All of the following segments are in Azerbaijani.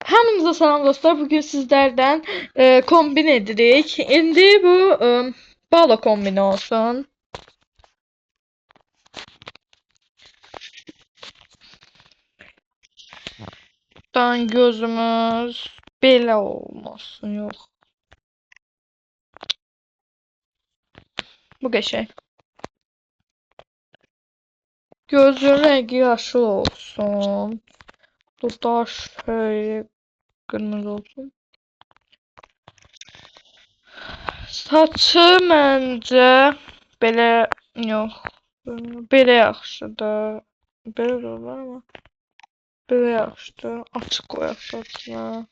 Hamınıza salam dostlar. Bugün sizlerden kombin edirik. İndi bu balo kombini olsun. Dan gözümüz belə olmasın. Yok. Bu qəşəng. Gözün rengi yaşıl olsun. Dudağı şöyle kırmızı olsun. Saçı məncə belə yox. Belə yaxşıdır. Belə də olar amma belə yaxşıdır. Açıq qoyaq saçına.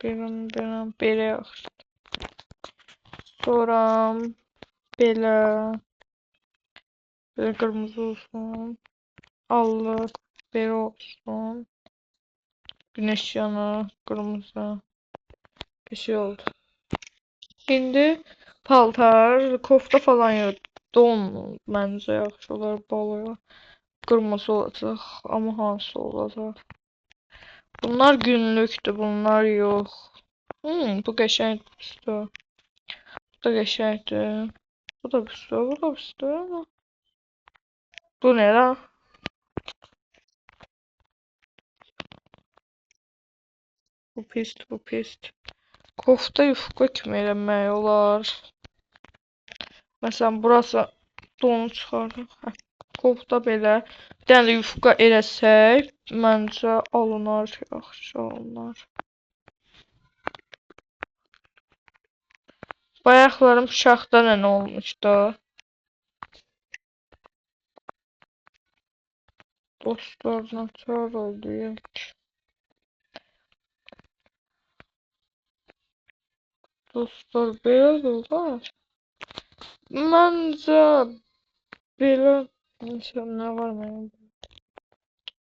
Belə yaxşıdır. Sonra belə qırmızı olsun. Allı belə olsun. Güneş yanı qırmızı. Bir şey oldu. İndi paltar, kofta falan yok. Don məncə yaxşı olar baloya. Qırmızı olacaq. Amma hansı olacaq? Bunlar günlüktür. Bunlar yox. Bu qəşəngdir. Bu da qəşəngdir. Bu da pis, bu da pis ama. Bu ne lan? Bu pis, bu pis. Kofta yufka kimi eləmək olar. Məsələn, burası donu çıxarır. Kofta belə. Bir dənə yufka eləsək, məncə alınar, yaxşı alınar. Bayaqlarım şaxta nə olmuşdu? Dostlar, naçar oldu ilk. Dostlar, belə də olar. Məncə belə nə var mənim?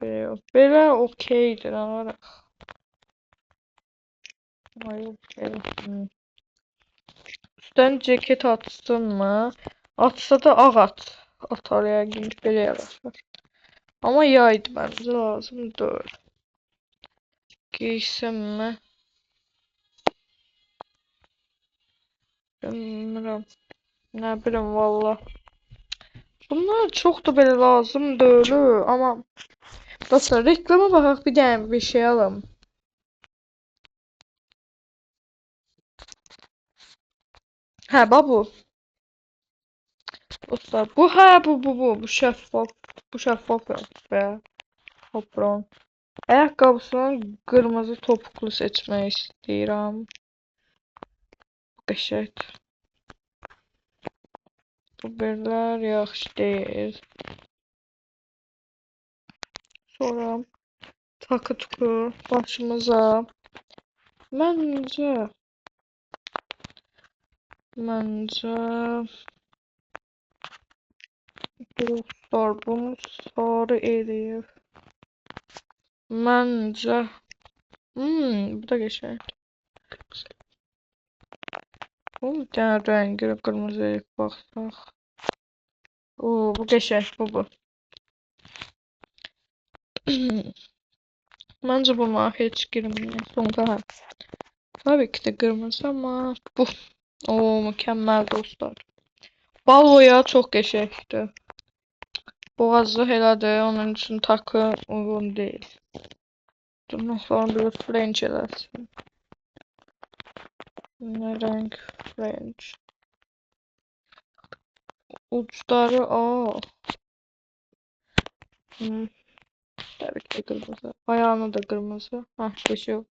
Belə yox. Belə okeydir, alarıq. Hayır, belə. Üstdən ceket atsın mı? Atsa da ağ at. Atar yəqin ki, belə yaraşır. Amma yaydı məncə lazım deyil. Giysəm mi? Bilmirəm. Nə bilim valla. Bunlar çox da belə lazım deyil, amma dostlar, reklama baxaq, bir dənə bir şey alım. Hə, bu. Dostlar, bu hə, bu şəffaf. Bu şəffaf be. Hopron. Ayaqqabısının qırmızı topuklu seçmək istəyirəm. Qəşəng. Bu birlər yaxşı deyil. Sonra takı tuku başımıza. Məncə dostlar, bunu sarı eləyir. Məncə bu da qəşəng. Bir dənə rəngi qırmızı eləyib baxsaq. Bu qəşəng, bu. Məncə buna heç girməyək. Sonra tabii ki de qırmızı, amma bu. Mükəmməl dostlar. Baloya çox qəşəngdir. Boğazı elədir, onun üçün takı uyğun deyil. Dırnaqlarını biraz French eləsin. Ne renk French? Uçları tabii ki de kırmızı. Ayağını da kırmızı. Bir şey yok.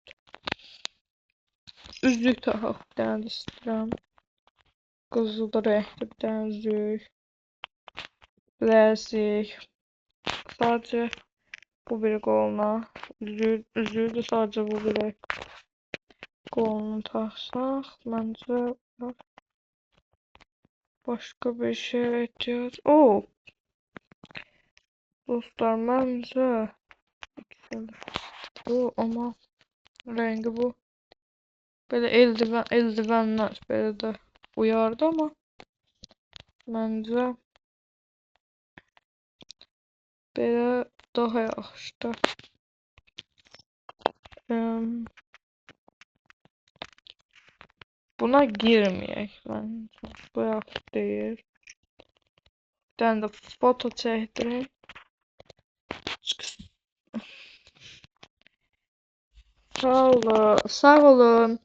Üzük taxaq bir dənə də istəyirəm. Qızıl da renkli bir dənə üzük. Biləzik. Sadəcə bu bir qoluna. Üzüyü də sadəcə bu bir qolunu taxsaq. Məncə başqa bir şey ehtiyac. Dostlar, məncə bu, amma rengi bu. Böyle eldivenler böyle de uyardı ama bence böyle daha yaxşıdır. Em, Buna girməyək məncə. Bu yaxşı deyil. Bir dənə də foto çəkdirək. Sağ olun. Sağ olun.